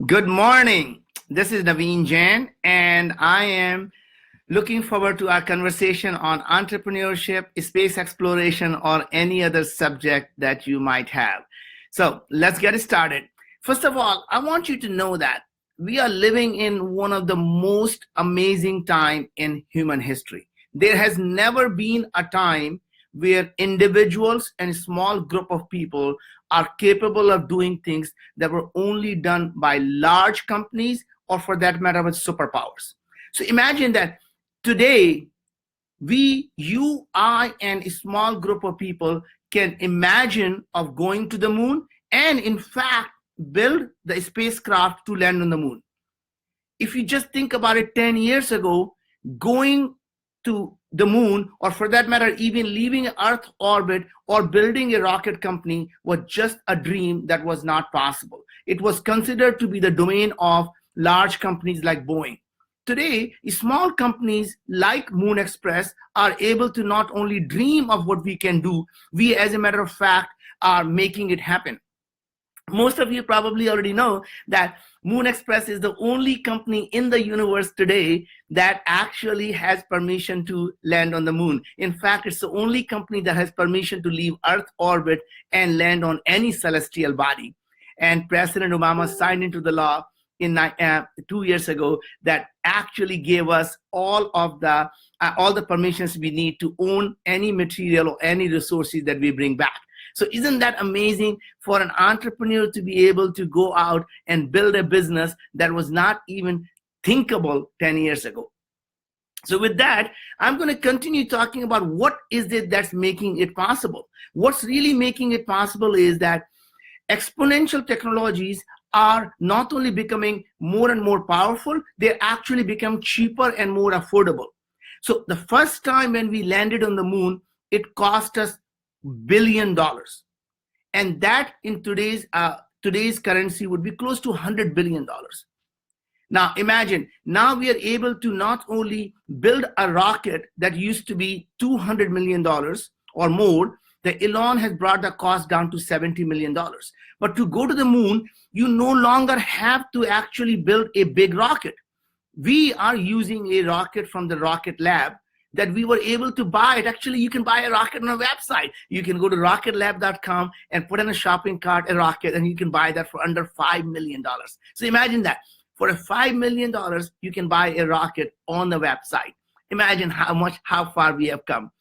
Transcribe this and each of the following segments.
Good morning. This is Naveen Jain, and I am looking forward to our conversation on entrepreneurship, space exploration, or any other subject that you might have. So let's get started. First of all, I want you to know that we are living in one of the most amazing time in human history. There has never been a time where individuals and small group of people are capable of doing things that were only done by large companies or for that matter with superpowers. So imagine that today I, and a small group of people can imagine of going to the moon and in fact build the spacecraft to land on the moon. If you just think about it, 10 years ago, going to the moon, or for that matter, even leaving Earth orbit or building a rocket company was just a dream that was not possible. It was considered to be the domain of large companies like Boeing. Today, small companies like Moon Express are able to not only dream of what we can do, we, as a matter of fact, are making it happen. Most of you probably already know that Moon Express is the only company in the universe today that actually has permission to land on the moon. In fact, it's the only company that has permission to leave Earth orbit and land on any celestial body. And President Obama signed into the law in 2 years ago that actually gave us all the permissions we need to own any material or any resources that we bring back. So isn't that amazing for an entrepreneur to be able to go out and build a business that was not even thinkable 10 years ago? So with that, I'm going to continue talking about what is it that's making it possible. What's really making it possible is that exponential technologies are not only becoming more and more powerful, they actually become cheaper and more affordable. So the first time when we landed on the moon, it cost us $1 billion, and that in today's currency would be close to $100 billion. Now imagine, now we are able to not only build a rocket that used to be $200 million or more. The Elon has brought the cost down to $70 million. But to go to the moon, you no longer have to actually build a big rocket. We are using a rocket from the Rocket Lab that we were able to buy it. Actually, you can buy a rocket on a website. You can go to rocketlab.com and put in a shopping cart a rocket, and you can buy that for under $5 million. So imagine that. For a $5 million, you can buy a rocket on the website. Imagine how far we have come.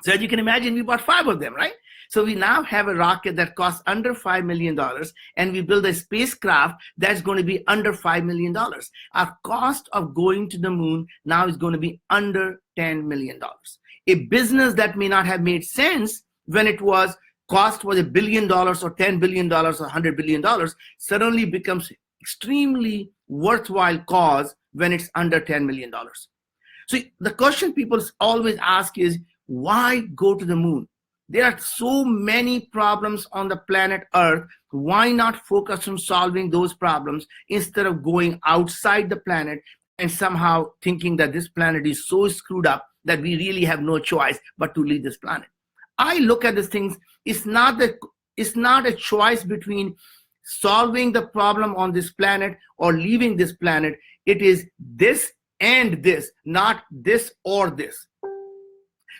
So as you can imagine, we bought 5 of them, right? So we now have a rocket that costs under $5 million, and we build a spacecraft that's going to be under $5 million. Our cost of going to the moon now is going to be under $10 million. A business that may not have made sense when cost was $1 billion or $10 billion or $100 billion suddenly becomes extremely worthwhile cause when it's under $10 million. So the question people always ask is, why go to the moon? There are so many problems on the planet Earth. Why not focus on solving those problems instead of going outside the planet and somehow thinking that this planet is so screwed up that we really have no choice but to leave this planet? I look at these things, it's not a choice between solving the problem on this planet or leaving this planet. It is this and this, not this or this.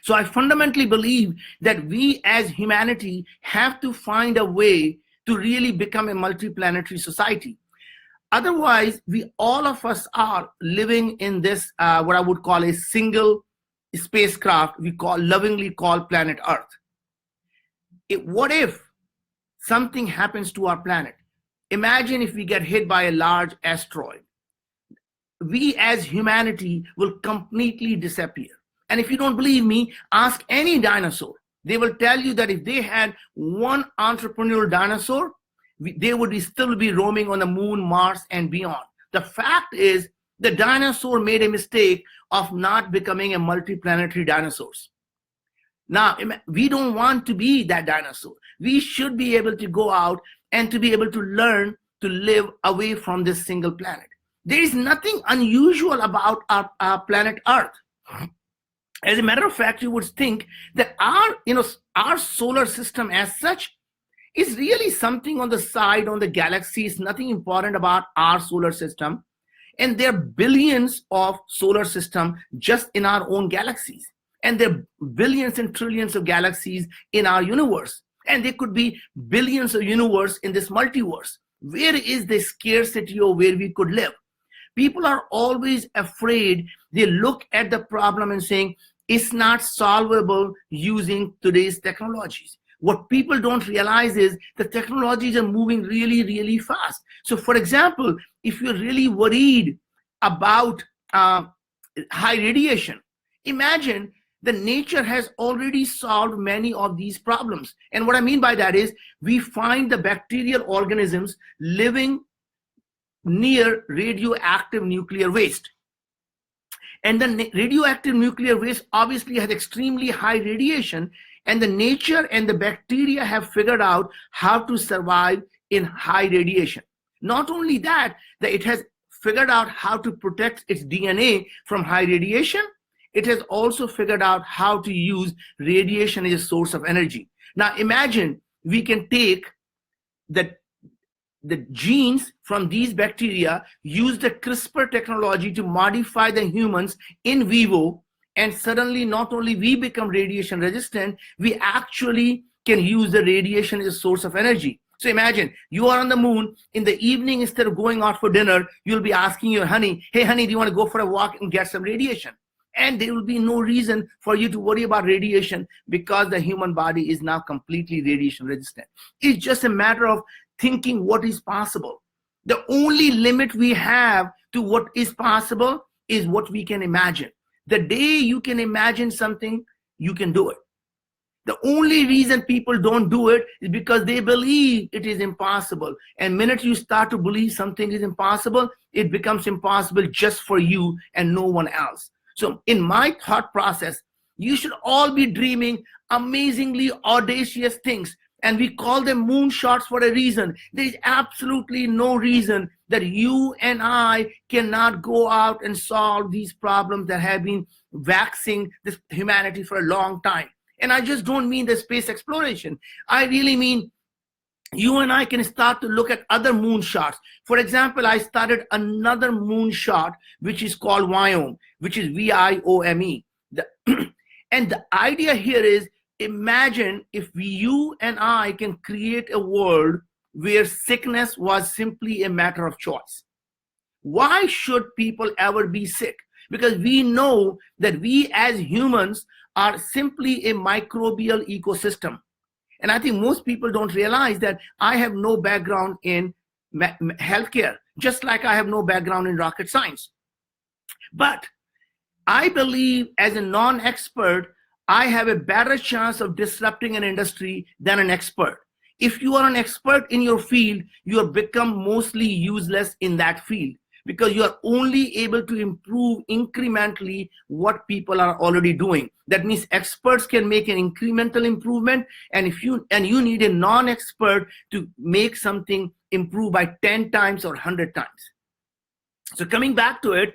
So I fundamentally believe that we as humanity have to find a way to really become a multiplanetary society. Otherwise, all of us are living in this, what I would call a single spacecraft we lovingly call planet Earth. What if something happens to our planet? Imagine if we get hit by a large asteroid. We as humanity will completely disappear. And if you don't believe me, ask any dinosaur. They will tell you that if they had one entrepreneurial dinosaur, they would still be roaming on the moon, Mars, and beyond. The fact is, the dinosaur made a mistake of not becoming a multiplanetary dinosaur. Now, we don't want to be that dinosaur. We should be able to go out and to be able to learn to live away from this single planet. There is nothing unusual about our planet Earth. As a matter of fact, you would think that our solar system as such is really something on the side on the galaxy. It's nothing important about our solar system. And there are billions of solar systems just in our own galaxies. And there are billions and trillions of galaxies in our universe. And there could be billions of universe in this multiverse. Where is the scarcity of where we could live? People are always afraid. They look at the problem and saying, it's not solvable using today's technologies. What people don't realize is the technologies are moving really, really fast. So for example, if you're really worried about high radiation, imagine the nature has already solved many of these problems. And what I mean by that is we find the bacterial organisms living near radioactive nuclear waste. And the radioactive nuclear waste obviously has extremely high radiation, and the nature and the bacteria have figured out how to survive in high radiation. Not only that it has figured out how to protect its DNA from high radiation, it has also figured out how to use radiation as a source of energy. Now imagine we can take the genes from these bacteria, use the CRISPR technology to modify the humans in vivo, and suddenly not only we become radiation resistant, we actually can use the radiation as a source of energy. So imagine you are on the moon. In the evening, instead of going out for dinner, you'll be asking your honey, hey honey, do you want to go for a walk and get some radiation? And there will be no reason for you to worry about radiation because the human body is now completely radiation resistant. It's just a matter of thinking what is possible. The only limit we have to what is possible is what we can imagine. The day you can imagine something, you can do it. The only reason people don't do it is because they believe it is impossible. And the minute you start to believe something is impossible, it becomes impossible just for you and no one else. So in my thought process, you should all be dreaming amazingly audacious things. And we call them moonshots for a reason. There is absolutely no reason that you and I cannot go out and solve these problems that have been vexing this humanity for a long time. And I just don't mean the space exploration. I really mean you and I can start to look at other moonshots. For example, I started another moonshot, which is called Viome, which is Viome. And the idea here is, imagine if you and I can create a world where sickness was simply a matter of choice. Why should people ever be sick? Because we know that we as humans are simply a microbial ecosystem. And I think most people don't realize that I have no background in healthcare, just like I have no background in rocket science. But I believe as a non-expert, I have a better chance of disrupting an industry than an expert. If you are an expert in your field, you have become mostly useless in that field because you are only able to improve incrementally what people are already doing. That means experts can make an incremental improvement, and you need a non-expert to make something improve by 10 times or 100 times. So coming back to it,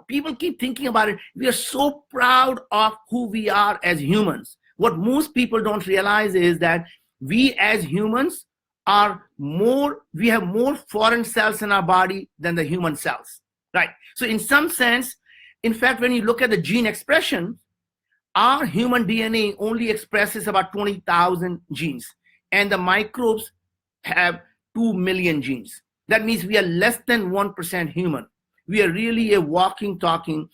people keep thinking about it. We are so proud of who we are as humans. What most people don't realize is that we as humans we have more foreign cells in our body than the human cells, right? So in some sense, in fact, when you look at the gene expression, our human DNA only expresses about 20,000 genes, and the microbes have 2 million genes. That means we are less than 1% human. We are really a walking, talking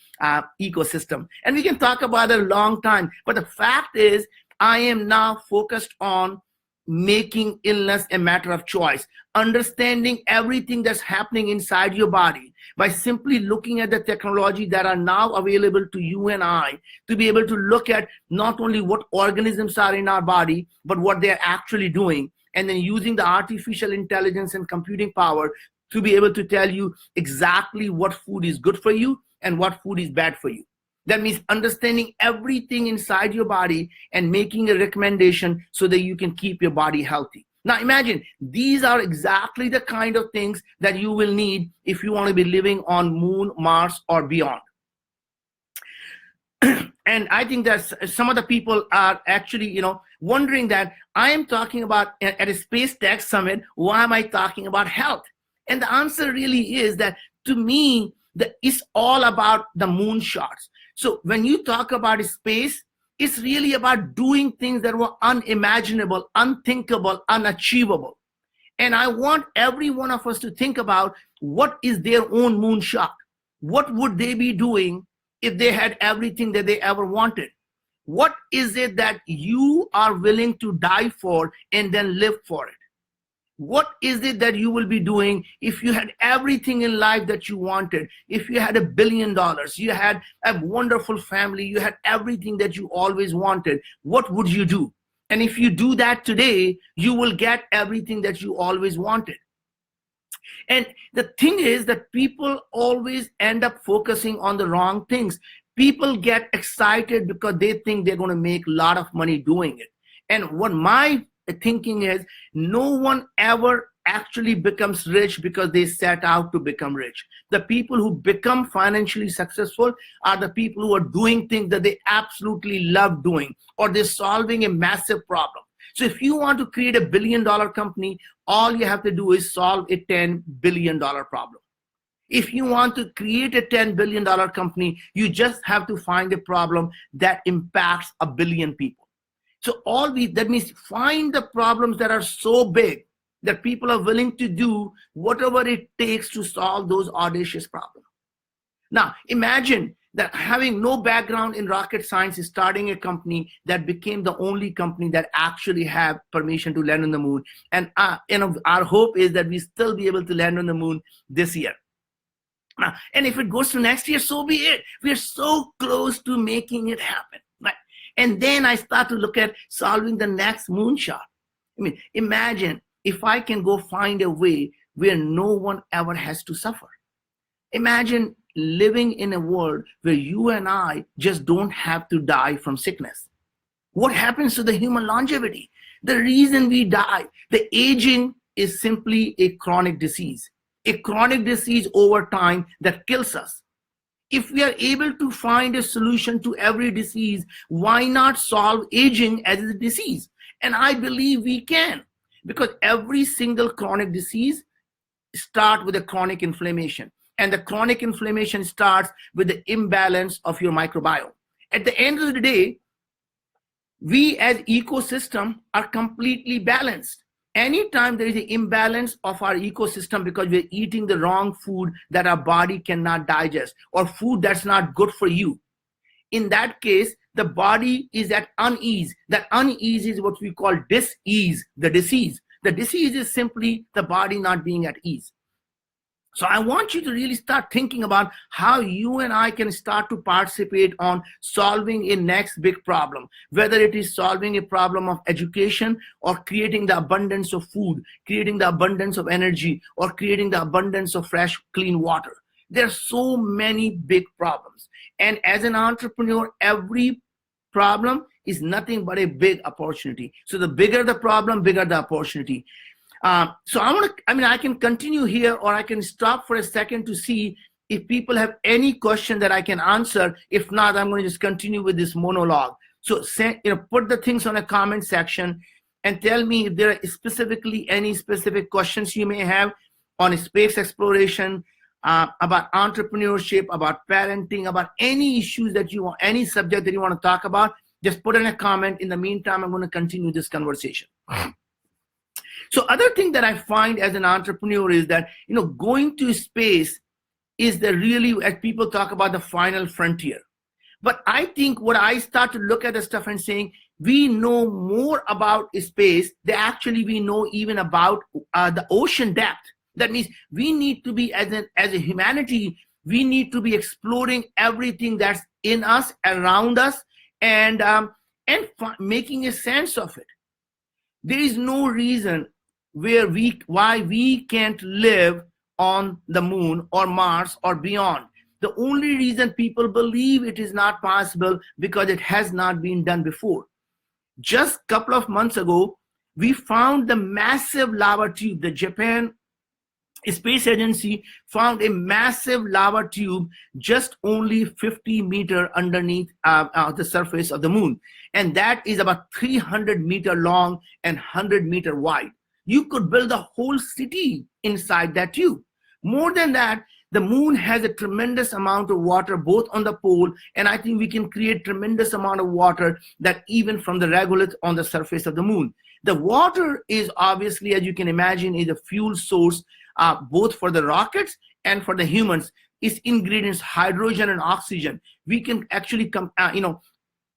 ecosystem. And we can talk about it a long time. But the fact is, I am now focused on making illness a matter of choice, understanding everything that's happening inside your body by simply looking at the technology that are now available to you and I, to be able to look at not only what organisms are in our body, but what they're actually doing. And then using the artificial intelligence and computing power to be able to tell you exactly what food is good for you and what food is bad for you. That means understanding everything inside your body and making a recommendation so that you can keep your body healthy. Now imagine, these are exactly the kind of things that you will need if you want to be living on Moon, Mars, or beyond. And I think that some of the people are actually, wondering that I am talking about at a space tech summit, why am I talking about health? And the answer really is that, to me, it's all about the moonshots. So when you talk about space, it's really about doing things that were unimaginable, unthinkable, unachievable. And I want every one of us to think about what is their own moonshot. What would they be doing if they had everything that they ever wanted? What is it that you are willing to die for and then live for it? What is it that you will be doing if you had everything in life that you wanted? If you had $1 billion, you had a wonderful family, you had everything that you always wanted, what would you do? And if you do that today, you will get everything that you always wanted. And the thing is that people always end up focusing on the wrong things. People get excited because they think they're going to make a lot of money doing it. And what my thinking is, no one ever actually becomes rich because they set out to become rich. The people who become financially successful are the people who are doing things that they absolutely love doing, or they're solving a massive problem. So if you want to create $1 billion company, all you have to do is solve a $10 billion problem. If you want to create a $10 billion company, you just have to find a problem that impacts 1 billion people. So that means find the problems that are so big that people are willing to do whatever it takes to solve those audacious problems. Now, imagine that having no background in rocket science is starting a company that became the only company that actually have permission to land on the moon. And our hope is that we still be able to land on the moon this year. Now, and if it goes to next year, so be it. We are so close to making it happen. Right? And then I start to look at solving the next moonshot. I mean, imagine if I can go find a way where no one ever has to suffer. Imagine living in a world where you and I just don't have to die from sickness. What happens to the human longevity? The reason we die, the aging, is simply a chronic disease over time that kills us. If we are able to find a solution to every disease, why not solve aging as a disease? And I believe we can, because every single chronic disease starts with a chronic inflammation. And the chronic inflammation starts with the imbalance of your microbiome. At the end of the day, we as ecosystem are completely balanced. Anytime there is an imbalance of our ecosystem because we're eating the wrong food that our body cannot digest, or food that's not good for you, in that case, the body is at unease. That unease is what we call dis-ease, the disease. The disease is simply the body not being at ease. So I want you to really start thinking about how you and I can start to participate on solving a next big problem, whether it is solving a problem of education, or creating the abundance of food, creating the abundance of energy, or creating the abundance of fresh, clean water. There are so many big problems. And as an entrepreneur, every problem is nothing but a big opportunity. So the bigger the problem, bigger the opportunity. So I can continue here, or I can stop for a second to see if people have any question that I can answer. If not, I'm going to just continue with this monologue. So put the things on a comment section and tell me if there are specifically any specific questions you may have on space exploration, about entrepreneurship, about parenting, about any issues that you want, any subject that you want to talk about. Just put in a comment. In the meantime, I'm going to continue this conversation. So other thing that I find as an entrepreneur is that, going to space is as people talk about, the final frontier. But I think what I start to look at the stuff and saying, we know more about space than actually we know even about the ocean depth. That means we need to be, as a humanity, we need to be exploring everything that's in us, around us, and making a sense of it. There is no reason why we can't live on the moon or Mars or beyond. The only reason people believe it is not possible because it has not been done before. Just a couple of months ago, we found the massive lava tube that Japan space agency found a massive lava tube just only 50 meter underneath the surface of the moon, and that is about 300-meter long and 100-meter wide. You could build a whole city inside that tube. More than that, the moon has a tremendous amount of water both on the pole, and I think we can create tremendous amount of water that even from the regolith on the surface of the moon. The water is obviously, as you can imagine, is a fuel source both for the rockets and for the humans. Its ingredients, hydrogen and oxygen. We can actually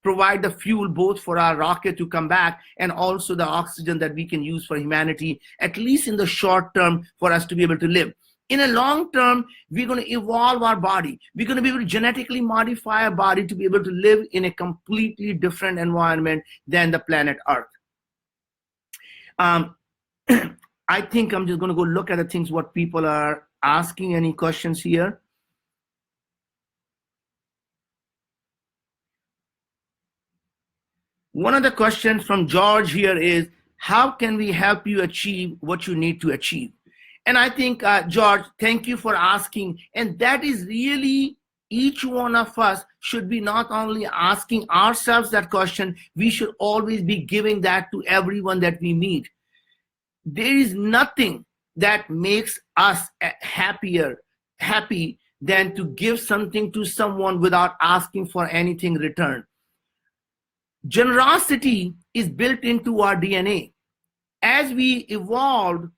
provide the fuel both for our rocket to come back and also the oxygen that we can use for humanity, at least in the short term, for us to be able to live. In a long term, we're going to evolve our body. We're going to be able to genetically modify our body to be able to live in a completely different environment than the planet Earth. I think I'm just going to go look at the things what people are asking. Any questions here? One of the questions from George here is, how can we help you achieve what you need to achieve? And I think, George, thank you for asking. And that is really, each one of us should be not only asking ourselves that question, we should always be giving that to everyone that we meet. There is nothing that makes us happy than to give something to someone without asking for anything in return. Generosity is built into our DNA. As we evolved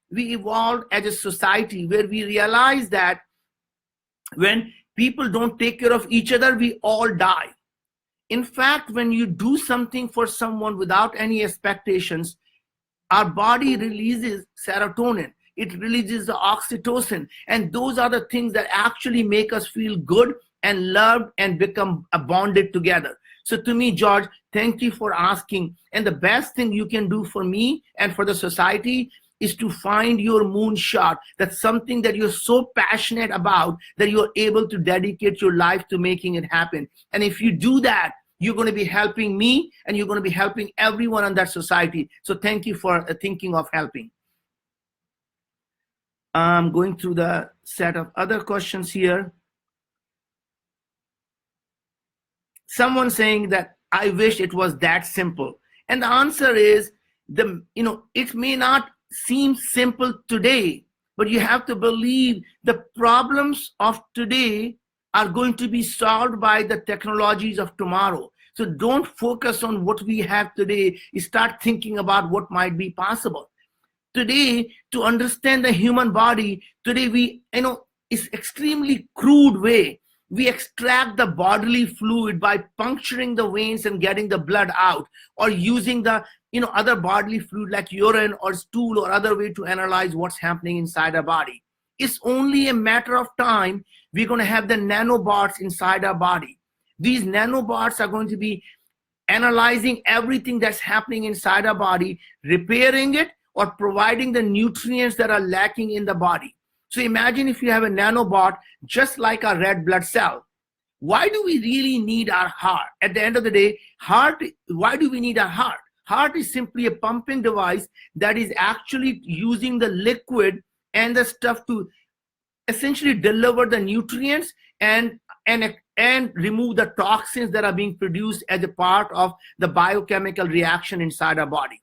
as a society where we realized that when people don't take care of each other, we all die. In fact, when you do something for someone without any expectations, our body releases serotonin. It releases the oxytocin. And those are the things that actually make us feel good and loved and become bonded together. So to me, George, thank you for asking. And the best thing you can do for me and for the society is to find your moonshot. That's something that you're so passionate about that you're able to dedicate your life to making it happen. And if you do that, you're going to be helping me and you're going to be helping everyone in that society. So thank you for thinking of helping. I'm going through the set of other questions here. Someone saying that I wish it was that simple. And the answer is, it may not seem simple today, but you have to believe the problems of today are going to be solved by the technologies of tomorrow. So don't focus on what we have today. Start thinking about what might be possible. Today, to understand the human body, today it's extremely crude way. We extract the bodily fluid by puncturing the veins and getting the blood out, or using the other bodily fluid like urine or stool or other way to analyze what's happening inside our body. It's only a matter of time we're going to have the nanobots inside our body. These nanobots are going to be analyzing everything that's happening inside our body, repairing it, or providing the nutrients that are lacking in the body. So imagine if you have a nanobot just like a red blood cell. Why do we really need our heart? At the end of the day, why do we need our heart? Heart is simply a pumping device that is actually using the liquid and the stuff to essentially deliver the nutrients and remove the toxins that are being produced as a part of the biochemical reaction inside our body.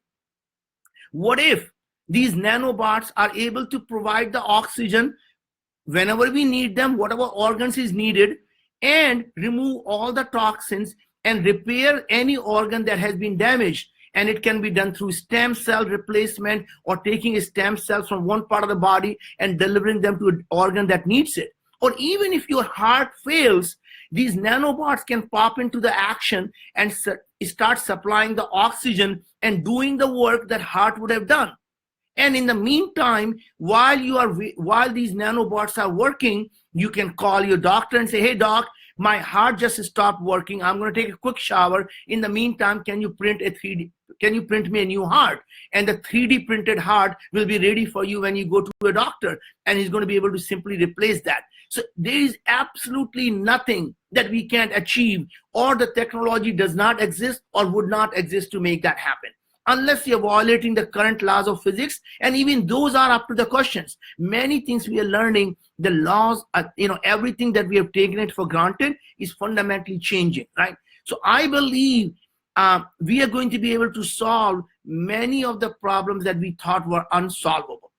What if these nanobots are able to provide the oxygen whenever we need them, whatever organs is needed, and remove all the toxins and repair any organ that has been damaged? And it can be done through stem cell replacement or taking stem cells from one part of the body and delivering them to an organ that needs it. Or even if your heart fails, these nanobots can pop into the action and start supplying the oxygen and doing the work that heart would have done. And in the meantime, while these nanobots are working, you can call your doctor and say, hey doc, my heart just stopped working. I'm going to take a quick shower. In the meantime, can you print me a new heart? And the 3D printed heart will be ready for you when you go to a doctor, and he's going to be able to simply replace that. So there is absolutely nothing that we can't achieve, or the technology does not exist or would not exist to make that happen. unless you're violating the current laws of physics, and even those are up to the questions. Many things we are learning, the laws, everything that we have taken it for granted is fundamentally changing, right? So I believe we are going to be able to solve many of the problems that we thought were unsolvable.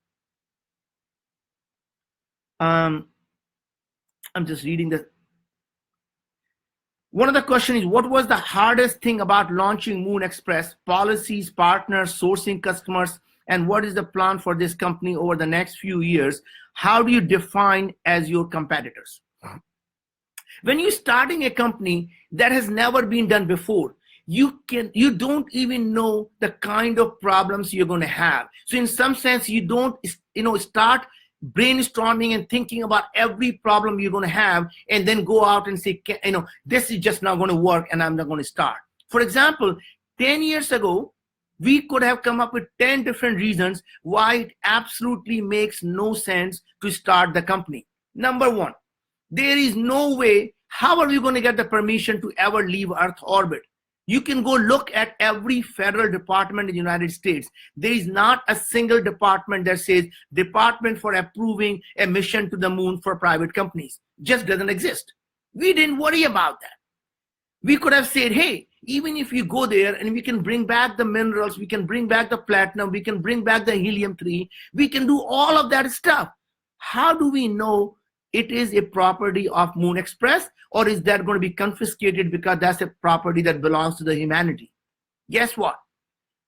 I'm just reading the. One of the questions is, what was the hardest thing about launching Moon Express? Policies, partners, sourcing customers, and what is the plan for this company over the next few years? How do you define as your competitors? When you're starting a company that has never been done before, you don't even know the kind of problems you're going to have. So in some sense, you don't start brainstorming and thinking about every problem you're going to have and then go out and say, this is just not going to work and I'm not going to start. For example, 10 years ago, we could have come up with 10 different reasons why it absolutely makes no sense to start the company. Number one, there is no way, how are we going to get the permission to ever leave Earth orbit? You can go look at every federal department in the United States. There is not a single department that says Department for Approving a Mission to the Moon for Private Companies. Just doesn't exist. We didn't worry about that. We could have said, hey, even if you go there and we can bring back the minerals, we can bring back the platinum, we can bring back the helium-3, we can do all of that stuff. How do we know it is a property of Moon Express, or is that going to be confiscated because that's a property that belongs to the humanity? Guess what?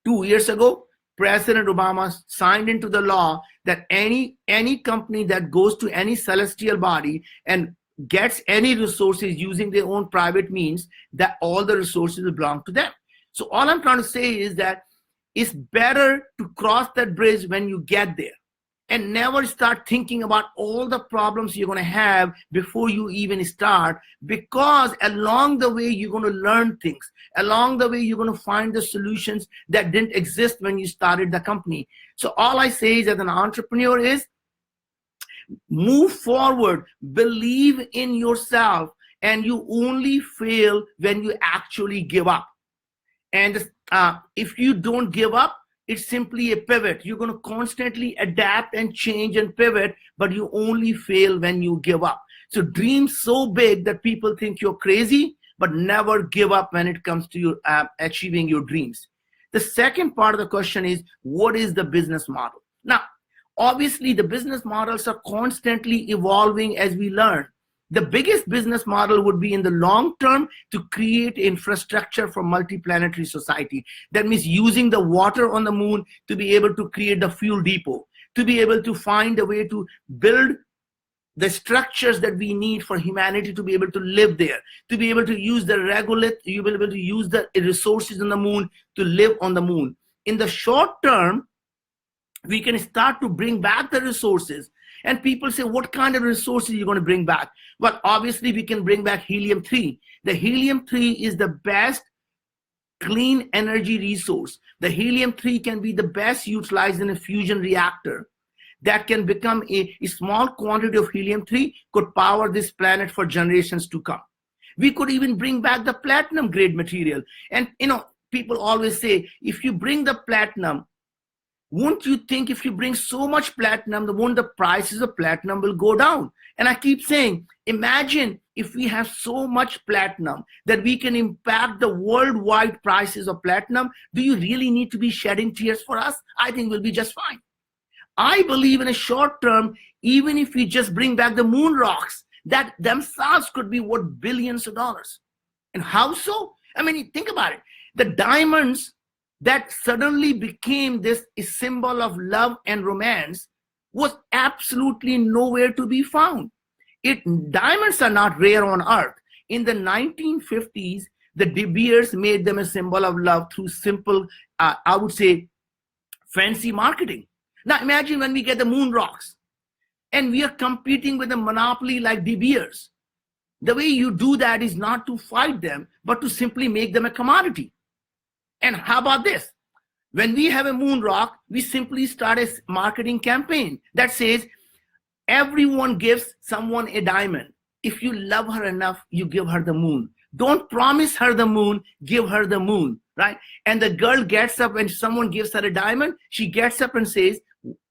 2 years ago, President Obama signed into the law that any company that goes to any celestial body and gets any resources using their own private means, that all the resources will belong to them. So all I'm trying to say is that it's better to cross that bridge when you get there, and never start thinking about all the problems you're going to have before you even start, because along the way, you're going to learn things. Along the way, you're going to find the solutions that didn't exist when you started the company. So all I say is, as an entrepreneur, is move forward, believe in yourself, and you only fail when you actually give up. And if you don't give up, it's simply a pivot. You're going to constantly adapt and change and pivot, but you only fail when you give up. So dream so big that people think you're crazy, but never give up when it comes to your achieving your dreams. The second part of the question is, what is the business model? Now, obviously, the business models are constantly evolving as we learn. The biggest business model would be in the long term to create infrastructure for multiplanetary society. That means using the water on the moon to be able to create the fuel depot, to be able to find a way to build the structures that we need for humanity to be able to live there, to be able to use the regolith, you will be able to use the resources on the moon to live on the moon. In the short term, we can start to bring back the resources. And people say, what kind of resources are you going to bring back? Well, obviously, we can bring back helium-3. The helium-3 is the best clean energy resource. The helium-3 can be the best utilized in a fusion reactor that can become a small quantity of helium-3 could power this planet for generations to come. We could even bring back the platinum grade material. And, people always say, if you bring the platinum, won't you think if you bring so much platinum, the prices of platinum will go down? And I keep saying, imagine if we have so much platinum that we can impact the worldwide prices of platinum. Do you really need to be shedding tears for us? I think we'll be just fine. I believe in a short term, even if we just bring back the moon rocks, that themselves could be worth billions of dollars. And how so? I mean, think about it. The diamonds that suddenly became this symbol of love and romance was absolutely nowhere to be found. Diamonds are not rare on Earth. In the 1950s, the De Beers made them a symbol of love through simple, I would say, fancy marketing. Now imagine when we get the moon rocks and we are competing with a monopoly like De Beers. The way you do that is not to fight them, but to simply make them a commodity. And how about this? When we have a moon rock, we simply start a marketing campaign that says, everyone gives someone a diamond. If you love her enough, you give her the moon. Don't promise her the moon, give her the moon, right? And the girl gets up when someone gives her a diamond, she gets up and says,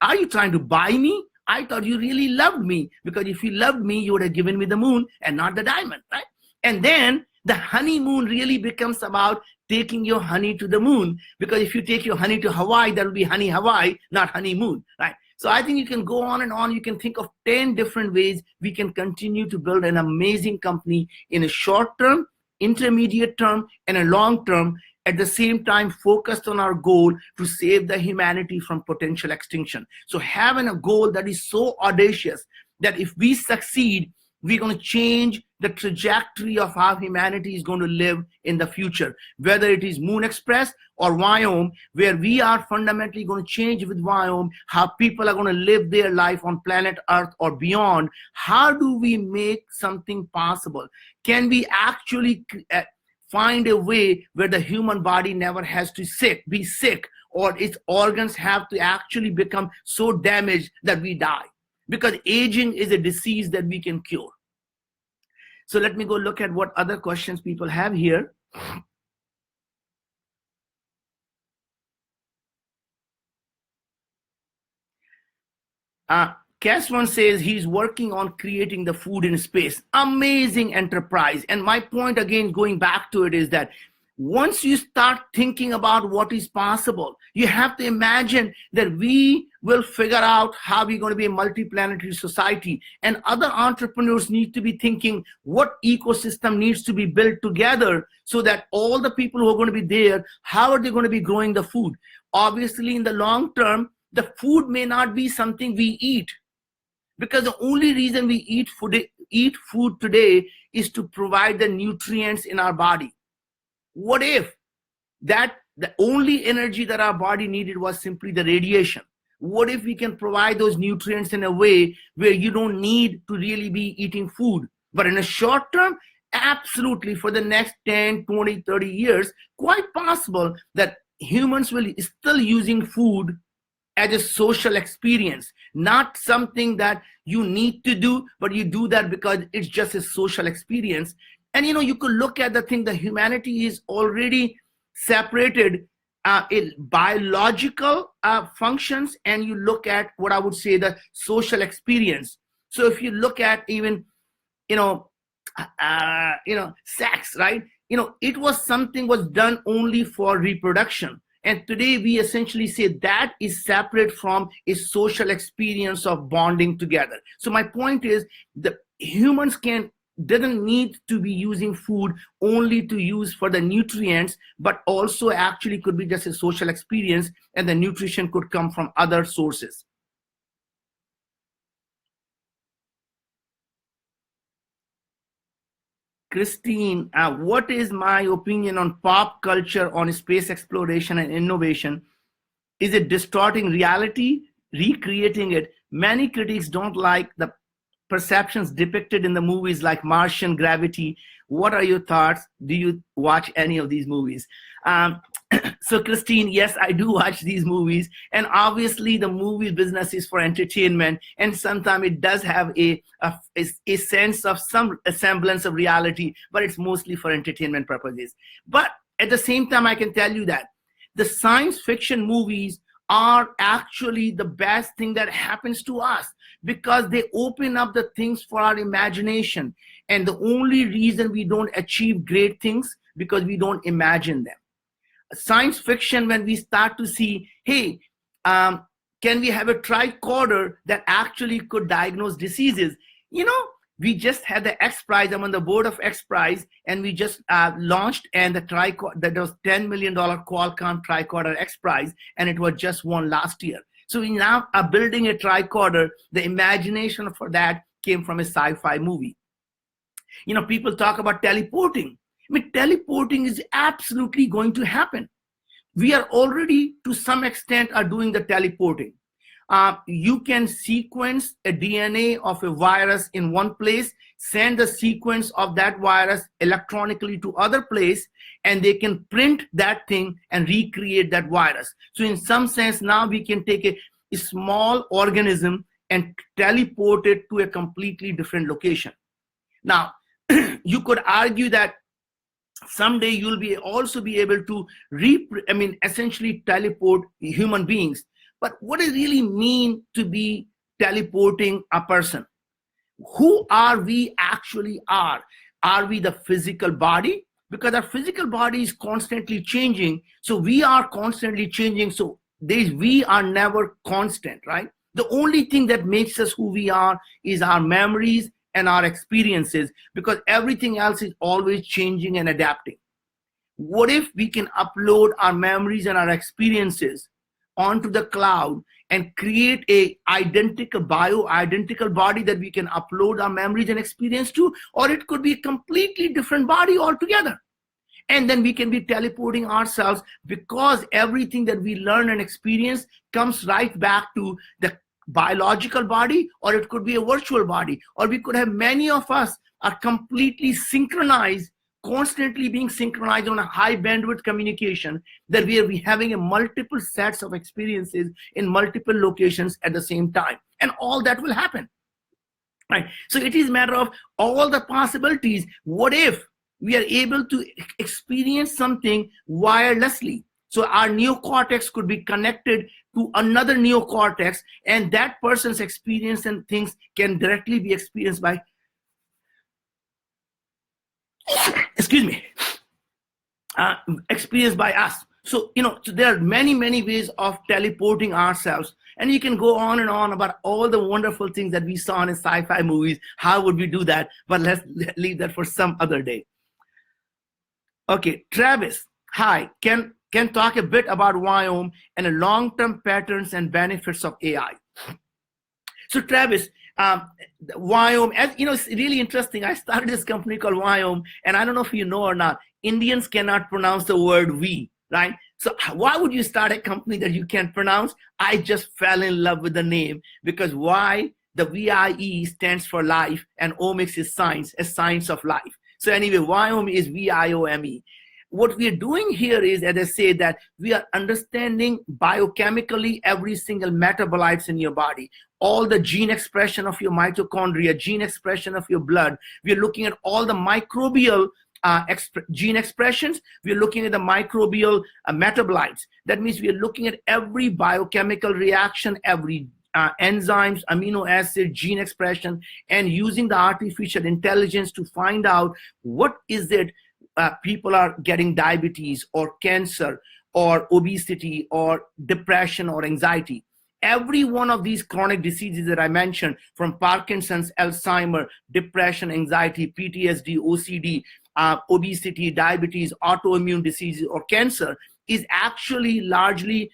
are you trying to buy me? I thought you really loved me, because if you loved me, you would have given me the moon and not the diamond, right? And then the honeymoon really becomes about taking your honey to the moon, because if you take your honey to Hawaii, that will be honey Hawaii, not honeymoon, right? So I think you can go on and on. You can think of 10 different ways we can continue to build an amazing company in a short term, intermediate term, and a long term, at the same time focused on our goal to save the humanity from potential extinction. So having a goal that is so audacious that if we succeed, we're going to change the trajectory of how humanity is going to live in the future, whether it is Moon Express or Wyoming, where we are fundamentally going to change with Wyoming how people are going to live their life on planet Earth or beyond. How do we make something possible? Can we actually find a way where the human body never has to be sick, or its organs have to actually become so damaged that we die? Because aging is a disease that we can cure. So let me go look at what other questions people have here. Cass one says he's working on creating the food in space. Amazing enterprise. And my point, again, going back to it, is that once you start thinking about what is possible, you have to imagine that we will figure out how we're going to be a multi-planetary society. And other entrepreneurs need to be thinking what ecosystem needs to be built together so that all the people who are going to be there, how are they going to be growing the food? Obviously, in the long term, the food may not be something we eat, because the only reason we eat food today is to provide the nutrients in our body. What if that the only energy that our body needed was simply the radiation? What if we can provide those nutrients in a way where you don't need to really be eating food? But in a short term, absolutely, for the next 10, 20, 30 years, quite possible that humans will still using food as a social experience, not something that you need to do, but you do that because it's just a social experience. And you could look at the thing that humanity is already separated in biological functions, and you look at what I would say the social experience. So if you look at even sex, right? It was something was done only for reproduction. And today we essentially say that is separate from a social experience of bonding together. So my point is that humans didn't need to be using food only to use for the nutrients, but also actually could be just a social experience, and the nutrition could come from other sources. Christine, what is my opinion on pop culture on space exploration and innovation? Is it distorting reality, recreating it? Many critics don't like the perceptions depicted in the movies like Martian, Gravity. What are your thoughts? Do you watch any of these movies? So Christine, yes, I do watch these movies, and obviously the movie business is for entertainment, and sometimes it does have a sense of some semblance of reality, but it's mostly for entertainment purposes. But at the same time, I can tell you that the science fiction movies are actually the best thing that happens to us, because they open up the things for our imagination. And the only reason we don't achieve great things because we don't imagine them. Science fiction, when we start to see, hey, can we have a tricorder that actually could diagnose diseases? We just had the X Prize. I'm on the board of X Prize, and we just launched, and that was $10 million Qualcomm tricorder X Prize, and it was just won last year. So we now are building a tricorder. The imagination for that came from a sci-fi movie. People talk about teleporting. Teleporting is absolutely going to happen. We are already, to some extent, are doing the teleporting. You can sequence a DNA of a virus in one place, send the sequence of that virus electronically to other place, and they can print that thing and recreate that virus. So in some sense, now we can take a small organism and teleport it to a completely different location. Now, you could argue that someday you'll be also be able to essentially teleport human beings. But what does it really mean to be teleporting a person? Who are we actually are? Are we the physical body? Because our physical body is constantly changing, so we are constantly changing. So we are never constant, right? The only thing that makes us who we are is our memories and our experiences, because everything else is always changing and adapting. What if we can upload our memories and our experiences onto the cloud and create a identical body that we can upload our memories and experience to? Or it could be a completely different body altogether. And then we can be teleporting ourselves, because everything that we learn and experience comes right back to the biological body, or it could be a virtual body, or we could have many of us are completely synchronized, constantly being synchronized on a high bandwidth communication, that we are having a multiple sets of experiences in multiple locations at the same time, and all that will happen, right? So it is a matter of all the possibilities. What if we are able to experience something wirelessly? So our neocortex could be connected to another neocortex, and that person's experience and things can directly be experienced by experienced by us. So there are many ways of teleporting ourselves, and you can go on and on about all the wonderful things that we saw in sci-fi movies. How would we do that? But let's leave that for some other day. Okay, Travis, hi. Can talk a bit about Wyoming and the long-term patterns and benefits of AI. So Travis, Wyoming, as you know, it's really interesting. I started this company called Wyoming, and I don't know if you know or not, Indians cannot pronounce the word we, right? So why would you start a company that you can't pronounce? I just fell in love with the name, because why? The VIE stands for life, and omics is science, a science of life. So anyway, Wyoming is VIOME. What we are doing here is, as I say, that we are understanding biochemically every single metabolites in your body, all the gene expression of your mitochondria, gene expression of your blood. We are looking at all the microbial gene expressions. We are looking at the microbial metabolites. That means we are looking at every biochemical reaction, every enzymes, amino acid, gene expression, and using the artificial intelligence to find out what is it people are getting diabetes or cancer or obesity or depression or anxiety. Every one of these chronic diseases that I mentioned, from Parkinson's, Alzheimer, depression, anxiety, PTSD, OCD, obesity, diabetes, autoimmune diseases, or cancer, is actually largely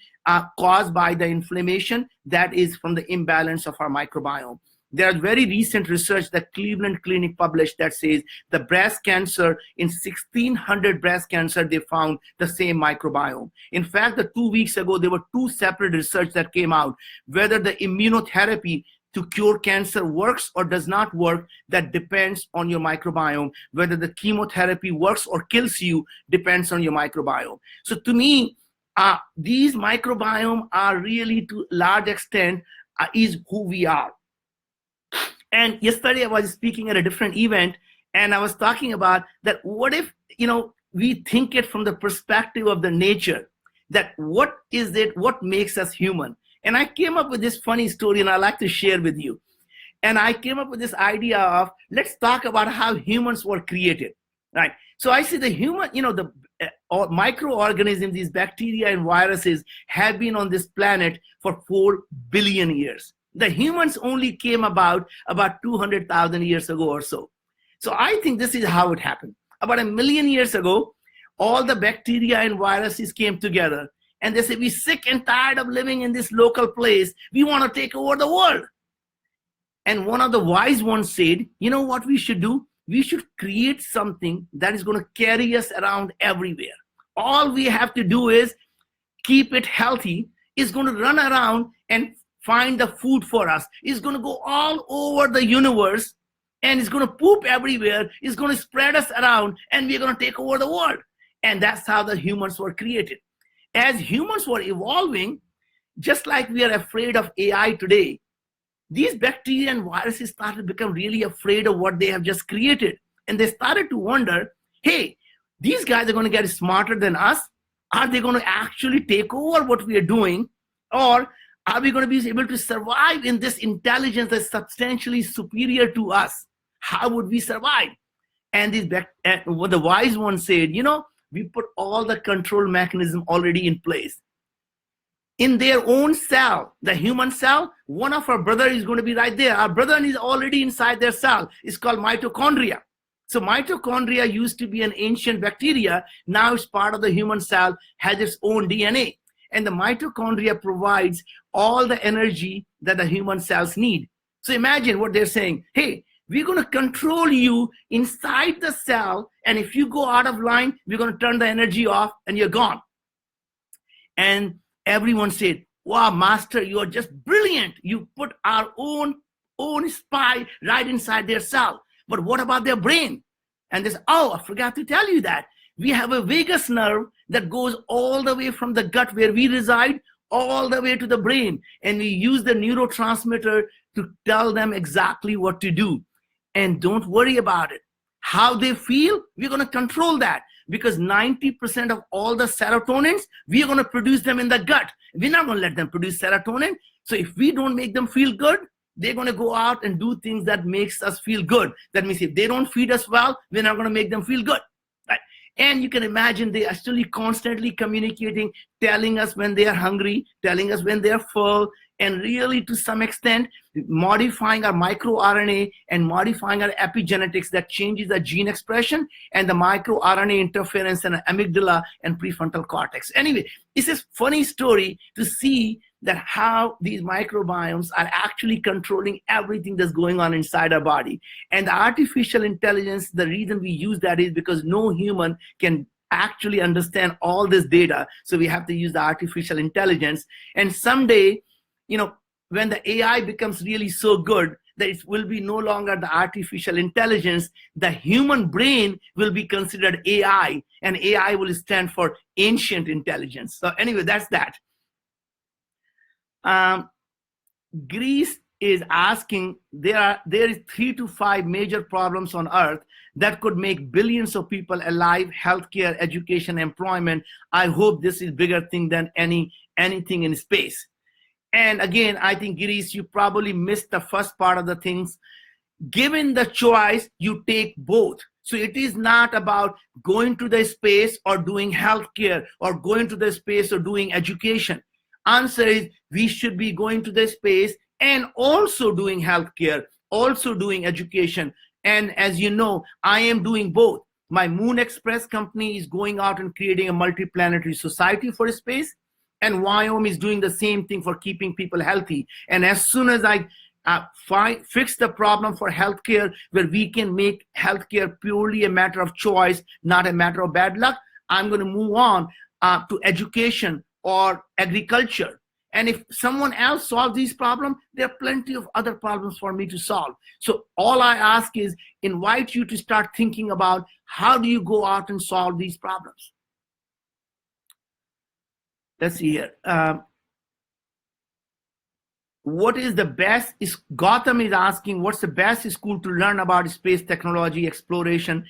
caused by the inflammation that is from the imbalance of our microbiome. There's very recent research that Cleveland Clinic published that says the breast cancer, in 1,600 breast cancer, they found the same microbiome. In fact, 2 weeks ago, there were two separate research that came out, whether the immunotherapy to cure cancer works or does not work. That depends on your microbiome. Whether the chemotherapy works or kills you depends on your microbiome. So to me, these microbiome are really, to a large extent, is who we are. And yesterday I was speaking at a different event, and I was talking about that, what if, we think it from the perspective of the nature, that what is it, what makes us human? And I came up with this funny story, and I'd like to share with you. And I came up with this idea of, let's talk about how humans were created, right? So I see the human, the microorganisms, these bacteria and viruses, have been on this planet for 4 billion years. The humans only came about 200,000 years ago or so. So I think this is how it happened. About 1 million years ago, all the bacteria and viruses came together, and they said, we're sick and tired of living in this local place. We want to take over the world. And one of the wise ones said, you know what we should do? We should create something that is going to carry us around everywhere. All we have to do is keep it healthy. It's going to run around and find the food for us. It's going to go all over the universe, and it's going to poop everywhere. It's going to spread us around, and we're going to take over the world. And that's how the humans were created. As humans were evolving, just like we are afraid of AI today, these bacteria and viruses started to become really afraid of what they have just created. And they started to wonder, hey, these guys are going to get smarter than us? Are they going to actually take over what we are doing? Or are we going to be able to survive in this intelligence that's substantially superior to us? How would we survive? And what the wise one said, we put all the control mechanism already in place. In their own cell, the human cell, one of our brother is going to be right there. Our brother is already inside their cell. It's called mitochondria. So mitochondria used to be an ancient bacteria. Now it's part of the human cell, has its own DNA. And the mitochondria provides all the energy that the human cells need. So imagine what they're saying. Hey, we're going to control you inside the cell. And if you go out of line, we're going to turn the energy off and you're gone. And everyone said, wow, master, you are just brilliant. You put our own spy right inside their cell. But what about their brain? And they said, oh, I forgot to tell you that. We have a vagus nerve that goes all the way from the gut where we reside, all the way to the brain. And we use the neurotransmitter to tell them exactly what to do. And don't worry about it. How they feel, we're going to control that. Because 90% of all the serotonins, we are going to produce them in the gut. We're not going to let them produce serotonin. So if we don't make them feel good, they're going to go out and do things that makes us feel good. That means if they don't feed us well, we're not going to make them feel good. Right? And you can imagine they are still constantly communicating, telling us when they are hungry, telling us when they are full, and really to some extent modifying our microRNA and modifying our epigenetics that changes the gene expression and the microRNA interference in the amygdala and prefrontal cortex. Anyway, it's a funny story to see that how these microbiomes are actually controlling everything that's going on inside our body. And the artificial intelligence, the reason we use that is because no human can actually understand all this data. So we have to use the artificial intelligence. And someday, when the AI becomes really so good that it will be no longer the artificial intelligence, the human brain will be considered AI, and AI will stand for ancient intelligence. So anyway, that's that. Greece is asking, there is 3 to 5 major problems on earth that could make billions of people alive: healthcare, education, employment. I hope this is bigger thing than anything in space. And again, I think, Girish, you probably missed the first part of the things. Given the choice, you take both. So it is not about going to the space or doing healthcare or going to the space or doing education. Answer is we should be going to the space and also doing healthcare, also doing education. And as you know, I am doing both. My Moon Express company is going out and creating a multiplanetary society for space. And Wyoming is doing the same thing for keeping people healthy. And as soon as I fix the problem for healthcare, where we can make healthcare purely a matter of choice, not a matter of bad luck, I'm going to move on to education or agriculture. And if someone else solves these problems, there are plenty of other problems for me to solve. So all I ask is invite you to start thinking about how do you go out and solve these problems. Let's see here. What is the best? Gotham is asking, what's the best school to learn about space technology exploration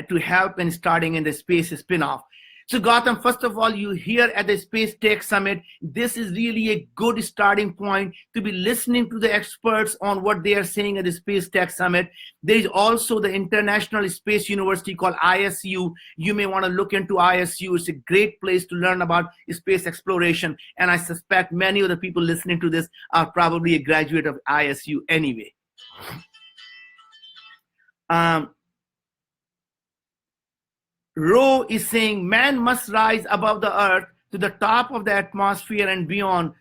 to help in starting in the space spin-off? So Gotham, first of all, you here at the Space Tech Summit, this is really a good starting point to be listening to the experts on what they are saying at the Space Tech Summit. There is also the International Space University called ISU. You may want to look into ISU. It's a great place to learn about space exploration. And I suspect many of the people listening to this are probably a graduate of ISU anyway. Roe is saying man must rise above the earth to the top of the atmosphere and beyond,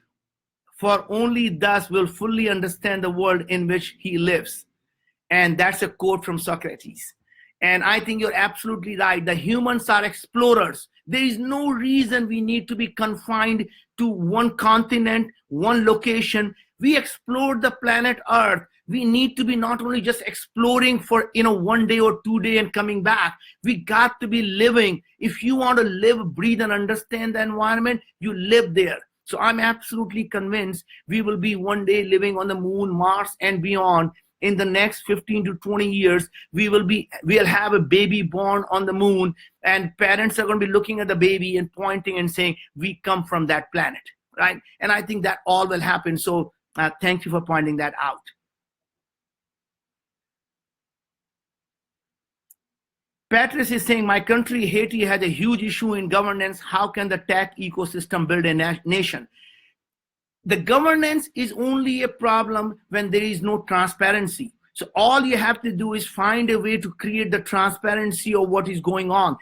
for only thus will fully understand the world in which he lives. And that's a quote from Socrates. And I think you're absolutely right. The humans are explorers. There is no reason we need to be confined to one continent, one location. We explored the planet Earth. We need to be not only just exploring for 1 day or 2 days and coming back. We got to be living. If you want to live, breathe, and understand the environment, you live there. So I'm absolutely convinced we will be one day living on the moon, Mars, and beyond. in the next 15 to 20 years, we'll have a baby born on the moon, and parents are going to be looking at the baby and pointing and saying, we come from that planet, right? And I think that all will happen. So thank you for pointing that out. Patrice is saying, my country, Haiti, has a huge issue in governance. How can the tech ecosystem build a nation? The governance is only a problem when there is no transparency. So all you have to do is find a way to create the transparency of what is going on.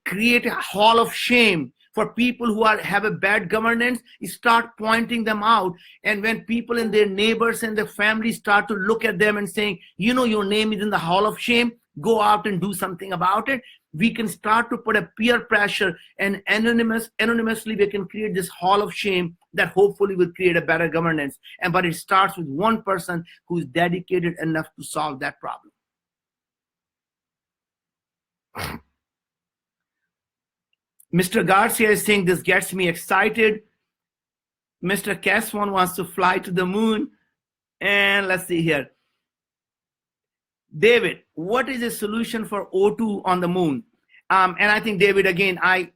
Create a hall of shame for people who have a bad governance. Start pointing them out. And when people and their neighbors and their families start to look at them and saying, your name is in the hall of shame, go out and do something about it. We can start to put a peer pressure, and anonymously we can create this hall of shame that hopefully will create a better governance. But it starts with one person who's dedicated enough to solve that problem. Mr. Garcia is saying, this gets me excited. Mr. Caswan wants to fly to the moon. And let's see here. David, what is the solution for O2 on the moon? And I think, David, again, I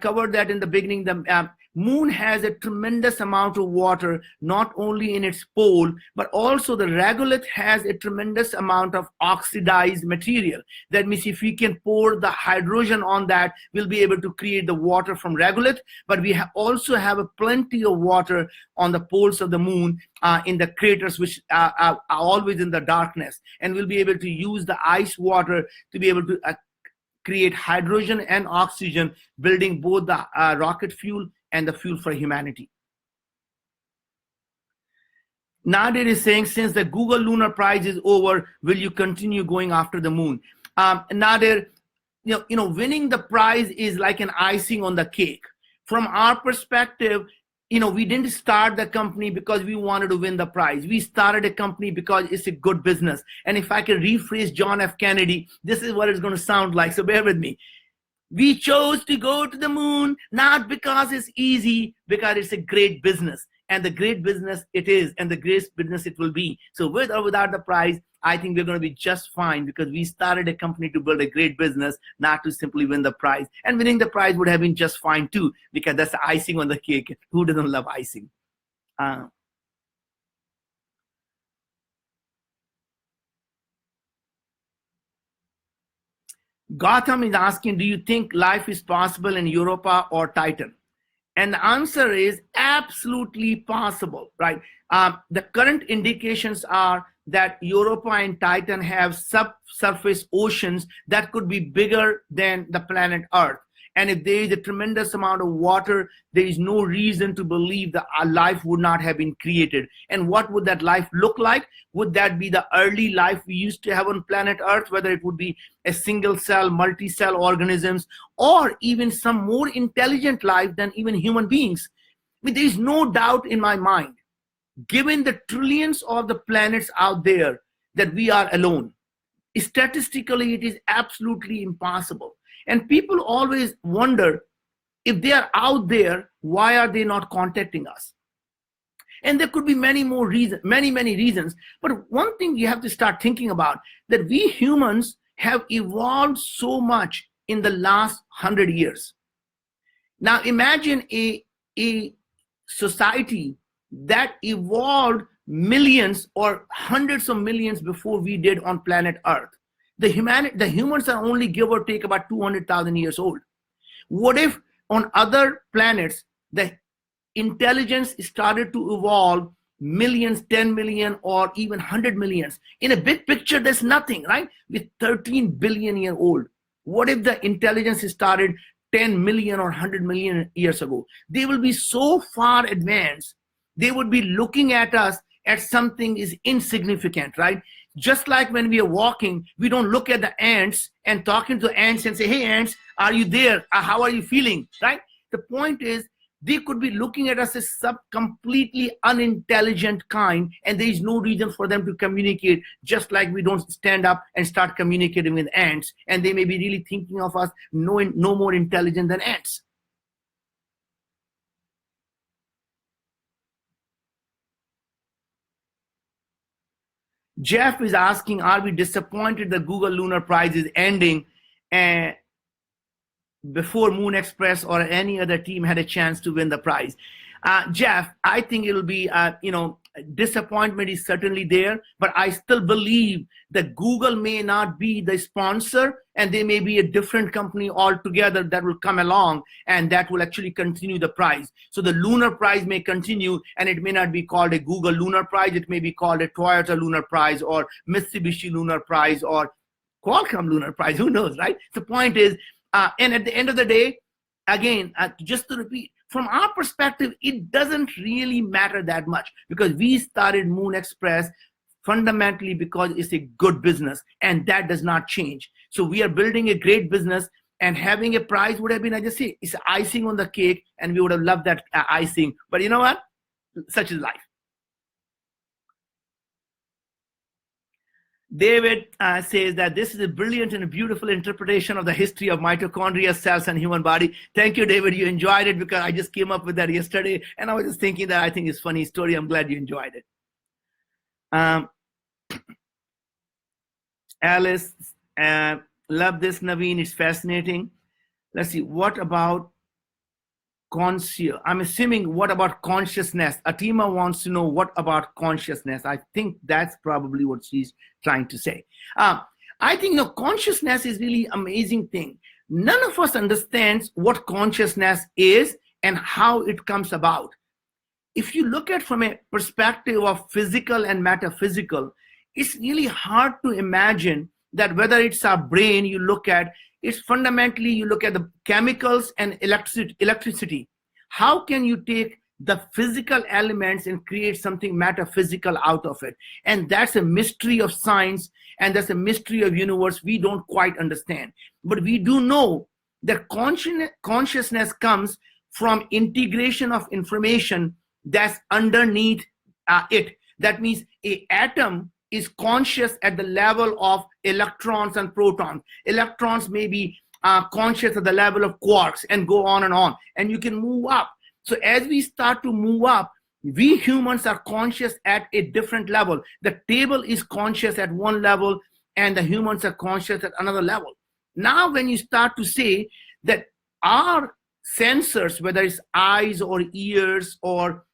covered that in the beginning. The moon has a tremendous amount of water, not only in its pole, but also the regolith has a tremendous amount of oxidized material. That means if we can pour the hydrogen on that, we'll be able to create the water from regolith. But we also have a plenty of water on the poles of the moon, in the craters, which are always in the darkness. And we'll be able to use the ice water to be able to create hydrogen and oxygen, building both the rocket fuel and the fuel for humanity. Nadir is saying, since the Google Lunar Prize is over, will you continue going after the moon? Nadir, winning the prize is like an icing on the cake. From our perspective, we didn't start the company because we wanted to win the prize. We started a company because it's a good business. And if I can rephrase John F. Kennedy, this is what it's going to sound like. So bear with me. We chose to go to the moon, not because it's easy, because it's a great business. And the great business it is, and the great business it will be. So with or without the prize, I think we're going to be just fine, because we started a company to build a great business, not to simply win the prize. And winning the prize would have been just fine too, because that's the icing on the cake. Who doesn't love icing? Gotham is asking, do you think life is possible in Europa or Titan? And the answer is absolutely possible, right? The current indications are that Europa and Titan have subsurface oceans that could be bigger than the planet Earth. And if there is a tremendous amount of water, there is no reason to believe that our life would not have been created. And what would that life look like? Would that be the early life we used to have on planet Earth, whether it would be a single cell, multi-cell organisms, or even some more intelligent life than even human beings? I mean, there is no doubt in my mind, given the trillions of the planets out there, that we are alone. Statistically, it is absolutely impossible. And people always wonder, if they are out there, why are they not contacting us? And there could be many more reasons, many reasons. But one thing you have to start thinking about, that we humans have evolved so much in the last 100 years. Now imagine a society that evolved millions or hundreds of millions before we did on planet Earth. The humans are only, give or take, about 200,000 years old. What if on other planets the intelligence started to evolve millions, 10 million, or even 100 millions? In a big picture, there's nothing, right? With 13 billion year old. What if the intelligence started 10 million or 100 million years ago? They will be so far advanced. They would be looking at us as something is insignificant, right? Just like when we are walking, we don't look at the ants and talking to ants and say, hey ants, are you there? How are you feeling, right? The point is, they could be looking at us as some completely unintelligent kind, and there is no reason for them to communicate, just like we don't stand up and start communicating with ants, and they may be really thinking of us no more intelligent than ants. Jeff is asking, are we disappointed the Google Lunar Prize is ending and before Moon Express or any other team had a chance to win the prize? Jeff, I think it'll be, disappointment is certainly there, but I still believe that Google may not be the sponsor and there may be a different company altogether that will come along and that will actually continue the prize. So the Lunar Prize may continue and it may not be called a Google Lunar Prize. It may be called a Toyota Lunar Prize or Mitsubishi Lunar Prize or Qualcomm Lunar Prize. Who knows, right? The point is, and at the end of the day, again, just to repeat, from our perspective, it doesn't really matter that much because we started Moon Express fundamentally because it's a good business and that does not change. So we are building a great business and having a prize would have been, I just say, it's icing on the cake and we would have loved that icing. But you know what? Such is life. David says that this is a brilliant and a beautiful interpretation of the history of mitochondria, cells, and human body. Thank you, David. You enjoyed it because I just came up with that yesterday, and I was just thinking that I think it's a funny story. I'm glad you enjoyed it. Alice, love this, Naveen. It's fascinating. Let's see. What about conscious? I'm assuming what about consciousness? Atima wants to know what about consciousness. I think that's probably what she's trying to say. I think consciousness is really amazing thing. None of us understands what consciousness is and how it comes about. If you look at from a perspective of physical and metaphysical, it's really hard to imagine that whether it's our brain you look at, it's fundamentally you look at the chemicals and electricity. How can you take the physical elements and create something metaphysical out of it? And that's a mystery of science and that's a mystery of universe we don't quite understand. But we do know that consciousness comes from integration of information that's underneath it. That means an atom is conscious at the level of electrons and protons. Electrons may be conscious at the level of quarks and go on, and you can move up. So as we start to move up, we humans are conscious at a different level. The table is conscious at one level and the humans are conscious at another level. Now when you start to say that our sensors, whether it's eyes or ears or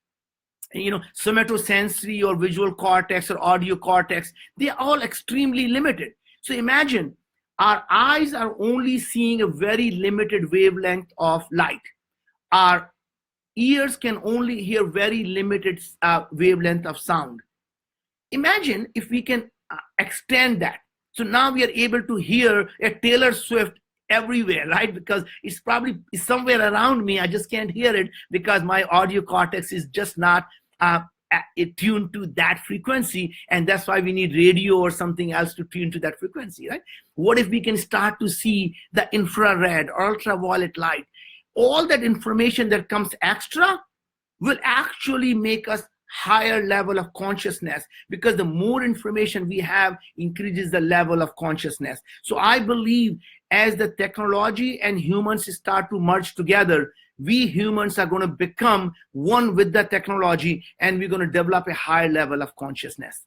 somatosensory or visual cortex or audio cortex, they are all extremely limited. So imagine our eyes are only seeing a very limited wavelength of light. Our ears can only hear very limited wavelength of sound. Imagine if we can extend that. So now we are able to hear a Taylor Swift everywhere, right? Because it's probably somewhere around me. I just can't hear it because my audio cortex is just not tuned to that frequency. And that's why we need radio or something else to tune to that frequency, right? What if we can start to see the infrared, ultraviolet light? All that information that comes extra will actually make us higher level of consciousness because the more information we have increases the level of consciousness. So I believe as the technology and humans start to merge together, we humans are going to become one with the technology and we're going to develop a higher level of consciousness.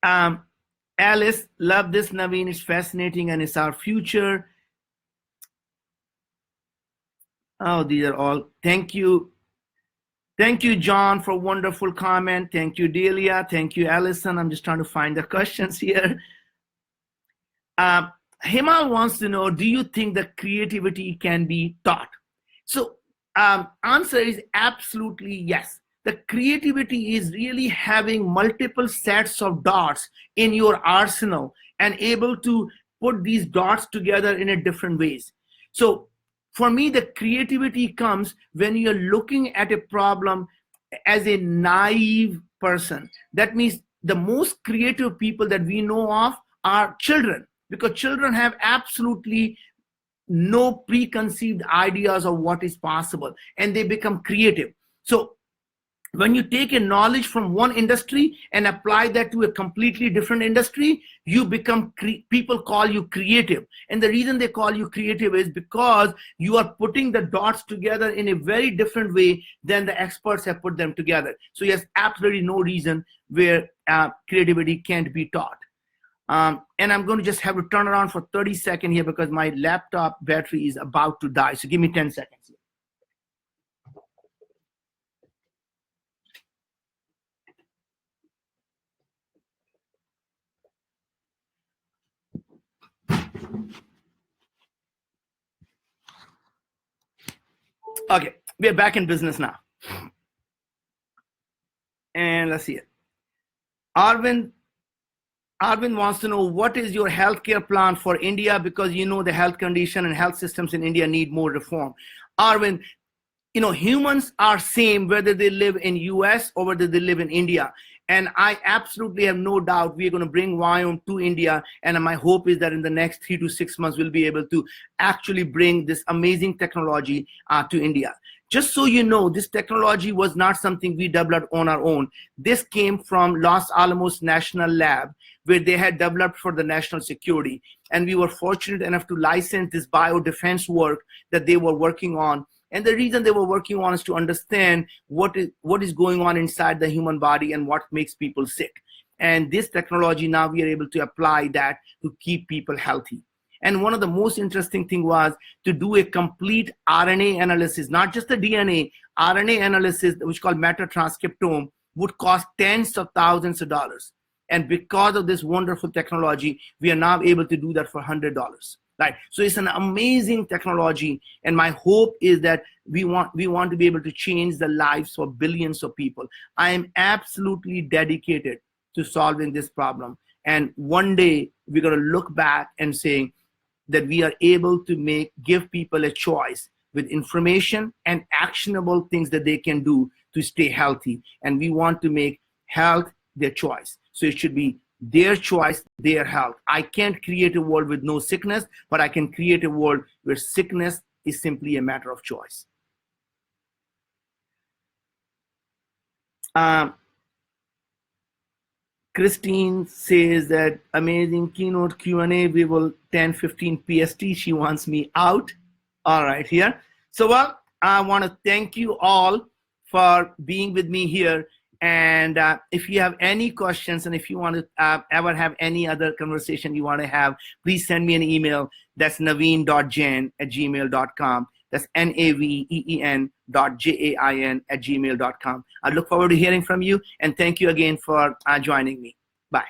Alice, love this, Naveen. It's fascinating and it's our future. Oh, these are all. Thank you. Thank you, John, for a wonderful comment. Thank you, Delia. Thank you, Allison. I'm just trying to find the questions here. Himal wants to know, do you think that creativity can be taught? So answer is absolutely yes. The creativity is really having multiple sets of dots in your arsenal and able to put these dots together in a different ways. So for me, the creativity comes when you're looking at a problem as a naive person. That means the most creative people that we know of are children, because children have absolutely no preconceived ideas of what is possible and they become creative. So when you take a knowledge from one industry and apply that to a completely different industry, you become, people call you creative. And the reason they call you creative is because you are putting the dots together in a very different way than the experts have put them together. So yes, absolutely no reason where creativity can't be taught. And I'm going to just have to turn around for 30 seconds here because my laptop battery is about to die. So give me 10 seconds here. Okay, we are back in business now. And let's see it. Arvind wants to know, what is your healthcare plan for India? Because you know the health condition and health systems in India need more reform. Arvind, you know, humans are same whether they live in US or whether they live in India. And I absolutely have no doubt we're going to bring Viome to India. And my hope is that in the next 3 to 6 months, we'll be able to actually bring this amazing technology to India. Just so you know, this technology was not something we developed on our own. This came from Los Alamos National Lab, where they had developed for the national security. And we were fortunate enough to license this biodefense work that they were working on. And the reason they were working on is to understand what is going on inside the human body and what makes people sick. And this technology, now we are able to apply that to keep people healthy. And one of the most interesting thing was to do a complete RNA analysis, not just the DNA, RNA analysis, which is called metatranscriptome, would cost tens of thousands of dollars. And because of this wonderful technology, we are now able to do that for $100. Right. So it's an amazing technology. And my hope is that we want to be able to change the lives of billions of people. I am absolutely dedicated to solving this problem. And one day we're going to look back and say that we are able to give people a choice with information and actionable things that they can do to stay healthy. And we want to make health their choice. So it should be their choice, their health. I can't create a world with no sickness, but I can create a world where sickness is simply a matter of choice. Christine says that amazing keynote Q&A. We will 10:15 PST. She wants me out. All right, here. So, well, I want to thank you all for being with me here. And if you have any questions and if you want to ever have any other conversation you want to have, please send me an email. That's naveen.jain@gmail.com. That's naveen.jain@gmail.com. I look forward to hearing from you. And thank you again for joining me. Bye.